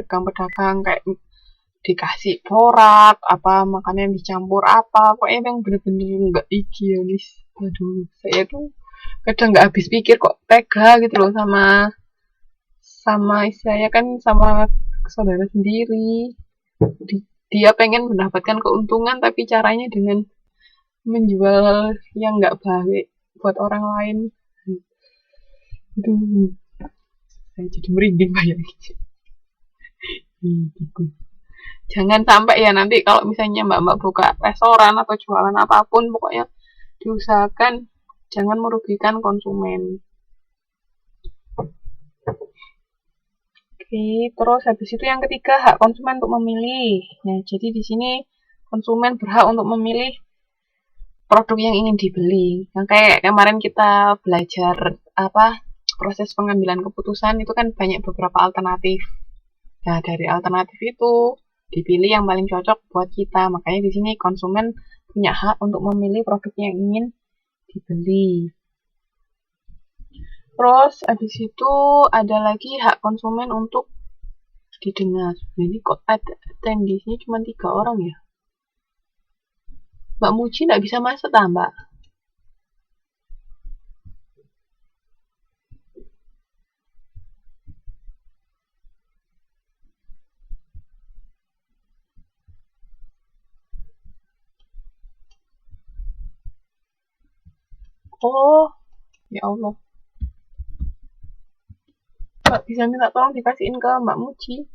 pedagang-pedagang kayak dikasih borak, apa makanan dicampur apa, pokoknya yang bener-bener nggak higienis. Aduh, saya tuh kadang nggak habis pikir kok tega gitu loh sama sama istilahnya kan sama saudara sendiri. Dia pengen mendapatkan keuntungan tapi caranya dengan menjual yang nggak baik buat orang lain. Aduh, saya jadi merinding bayangin. Gitu. Jangan sampai ya nanti kalau misalnya mbak-mbak buka restoran atau jualan apapun, pokoknya diusahakan jangan merugikan konsumen. Oke, terus habis itu yang ketiga, hak konsumen untuk memilih. Nah, jadi di sini konsumen berhak untuk memilih produk yang ingin dibeli. Nah, kayak kemarin kita belajar apa proses pengambilan keputusan itu kan banyak beberapa alternatif. Nah, dari alternatif itu dipilih yang paling cocok buat kita. Makanya di sini konsumen punya hak untuk memilih produk yang ingin dibeli. Terus habis itu ada lagi hak konsumen untuk didengar. Nah, ini kok ada attendees-nya cuma 3 orang ya? Mbak Muji nggak bisa masuk tak, Mbak? Oh, ya Allah. Mbak bisa minta tolong dikasihin ke Mbak Muji.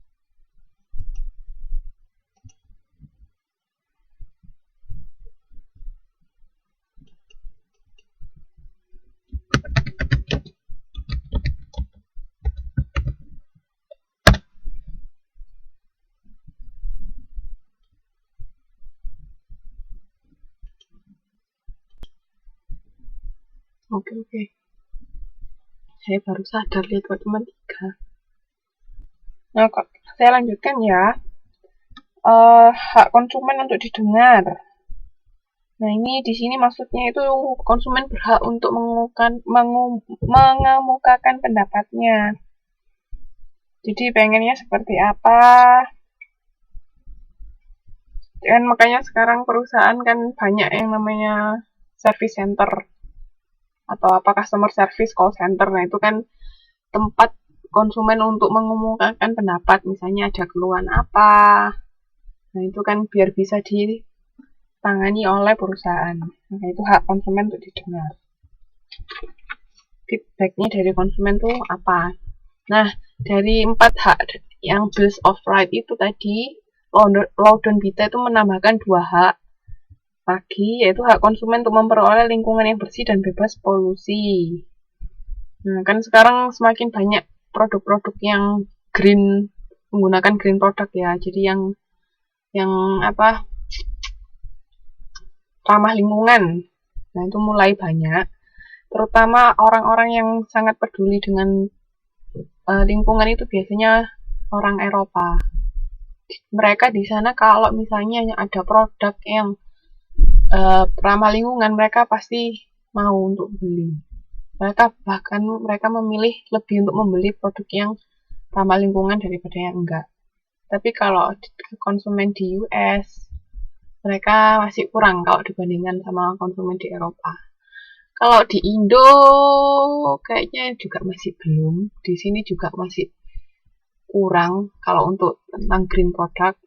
Oke. Saya baru sadar lihat kok cuma 3. Nah, kok saya lanjutkan ya. Hak konsumen untuk didengar. Nah, ini di sini maksudnya itu konsumen berhak untuk mengemukakan pendapatnya. Jadi pengennya seperti apa? Dan makanya sekarang perusahaan kan banyak yang namanya service center atau apa customer service call center. Nah, itu kan tempat konsumen untuk mengemukakan pendapat, misalnya ada keluhan apa. Nah, itu kan biar bisa ditangani oleh perusahaan. Nah, itu hak konsumen untuk didengar. Feedbacknya dari konsumen tuh apa? Nah, dari 4 hak yang Bills of Rights itu tadi, Loudon Vita itu menambahkan 2 hak lagi, yaitu hak konsumen untuk memperoleh lingkungan yang bersih dan bebas polusi. Nah, kan sekarang semakin banyak produk-produk yang green, menggunakan green product ya. Jadi yang apa ramah lingkungan. Nah, itu mulai banyak. Terutama orang-orang yang sangat peduli dengan lingkungan itu biasanya orang Eropa. Mereka di sana kalau misalnya ada produk yang ramah lingkungan, mereka pasti mau untuk beli. Mereka memilih lebih untuk membeli produk yang ramah lingkungan daripada yang enggak. Tapi kalau konsumen di US, mereka masih kurang kalau dibandingkan sama konsumen di Eropa. Kalau di Indo kayaknya juga masih belum. Di sini juga masih kurang kalau untuk tentang green product.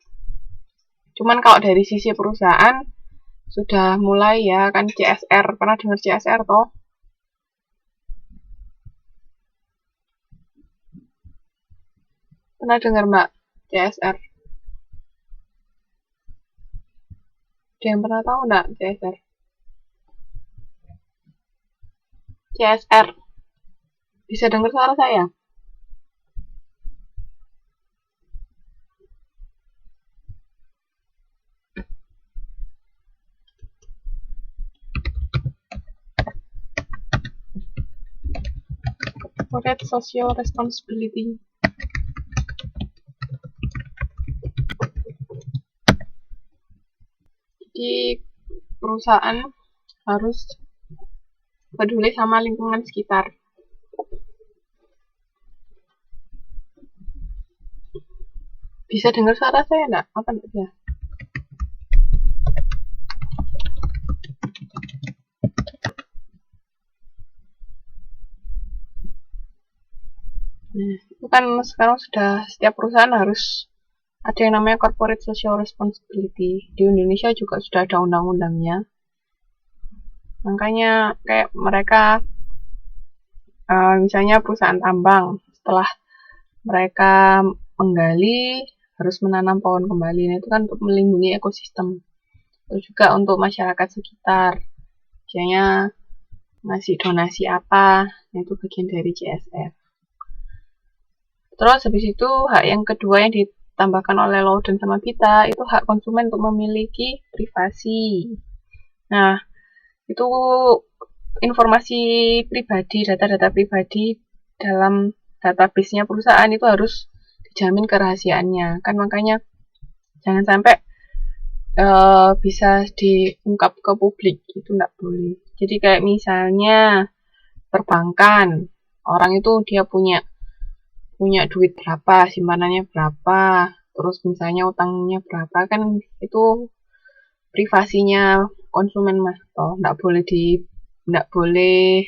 Cuman kalau dari sisi perusahaan sudah mulai ya kan CSR. Pernah dengar CSR toh? Pernah dengar Mbak CSR? Ada yang pernah tahu enggak CSR? CSR. Bisa dengar suara saya? Corporate Social Responsibility. Jadi perusahaan harus peduli sama lingkungan sekitar. Bisa dengar suara saya enggak? Apa enggak ya? Nah, itu kan sekarang sudah setiap perusahaan harus ada yang namanya corporate social responsibility. Di Indonesia juga sudah ada undang-undangnya. Makanya kayak mereka misalnya perusahaan tambang, setelah mereka menggali harus menanam pohon kembali. Nah, itu kan untuk melindungi ekosistem. Itu juga untuk masyarakat sekitar. Misalnya ngasih donasi apa, nah itu bagian dari CSR. Terus habis itu hak yang kedua yang ditambahkan oleh Loudon sama Pita itu hak konsumen untuk memiliki privasi. Nah, itu informasi pribadi, data-data pribadi dalam database-nya perusahaan itu harus dijamin kerahasiaannya. Kan makanya jangan sampai bisa diungkap ke publik, itu nggak boleh. Jadi kayak misalnya perbankan, orang itu dia punya duit berapa, simpanannya berapa, terus misalnya utangnya berapa, kan itu privasinya konsumen mas, toh nggak boleh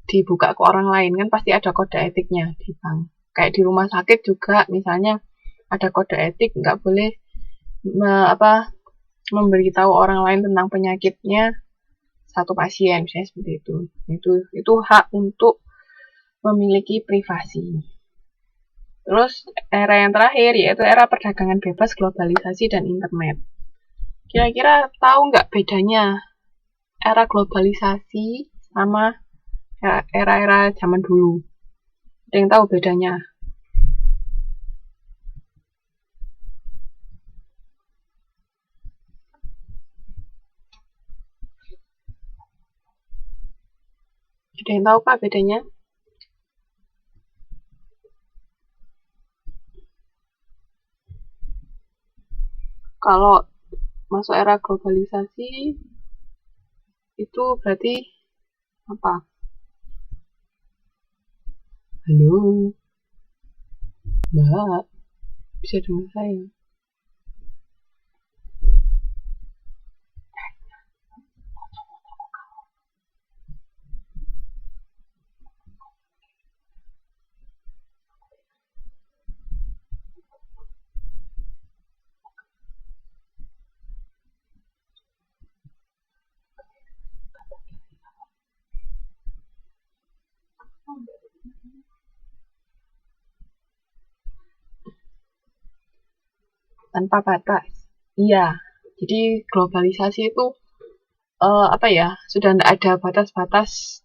dibuka ke orang lain, kan pasti ada kode etiknya di bank. Kayak di rumah sakit juga, misalnya ada kode etik, nggak boleh memberitahu orang lain tentang penyakitnya satu pasien, misalnya seperti itu. Itu hak untuk memiliki privasi. Terus era yang terakhir yaitu era perdagangan bebas, globalisasi, dan internet. Kira-kira tahu nggak bedanya era globalisasi sama era-era zaman dulu? Ada yang tahu bedanya? Ada yang tahu Pak bedanya? Kalau masuk era globalisasi itu berarti apa? Halo, Mbak, bisa dengar saya? Tanpa batas. Iya, jadi globalisasi itu sudah tidak ada batas-batas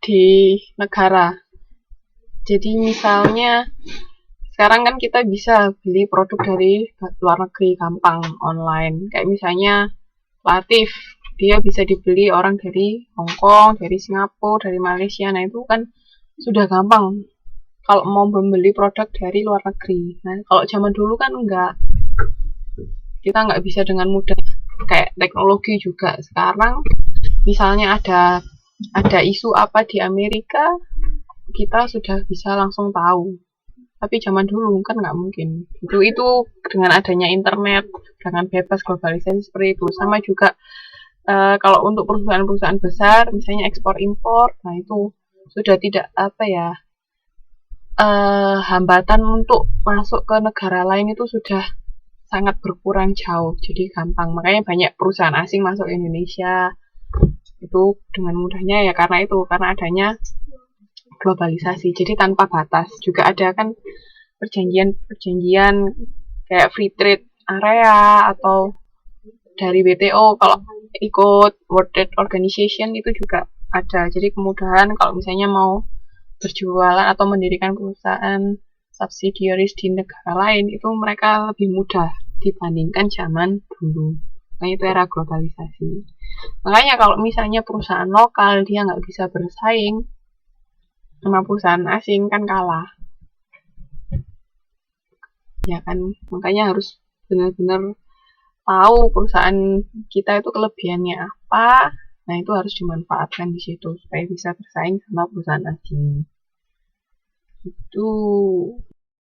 di negara. Jadi misalnya sekarang kan kita bisa beli produk dari luar negeri gampang online. Kayak misalnya Latif, dia bisa dibeli orang dari Hong Kong, dari Singapura, dari Malaysia. Nah itu kan sudah gampang kalau mau membeli produk dari luar negeri. Nah kalau zaman dulu kan enggak, kita nggak bisa dengan mudah. Kayak teknologi juga sekarang, misalnya ada isu apa di Amerika, kita sudah bisa langsung tahu. Tapi zaman dulu kan nggak mungkin. Itu dengan adanya internet, dengan bebas globalisasi seperti itu. Sama juga kalau untuk perusahaan-perusahaan besar, misalnya ekspor impor, nah itu sudah tidak hambatan untuk masuk ke negara lain itu sudah sangat berkurang jauh. Jadi gampang. Makanya banyak perusahaan asing masuk ke Indonesia itu dengan mudahnya ya karena adanya globalisasi. Jadi tanpa batas. Juga ada kan perjanjian kayak free trade area atau dari WTO kalau ikut World Trade Organization itu juga ada. Jadi kemudahan kalau misalnya mau berjualan atau mendirikan perusahaan subsidiaries di negara lain itu mereka lebih mudah dibandingkan zaman dulu. Makanya itu era globalisasi. Makanya kalau misalnya perusahaan lokal dia nggak bisa bersaing sama perusahaan asing kan kalah. Ya kan, makanya harus benar-benar tahu perusahaan kita itu kelebihannya apa. Nah itu harus dimanfaatkan di situ supaya bisa bersaing sama perusahaan asing. Itu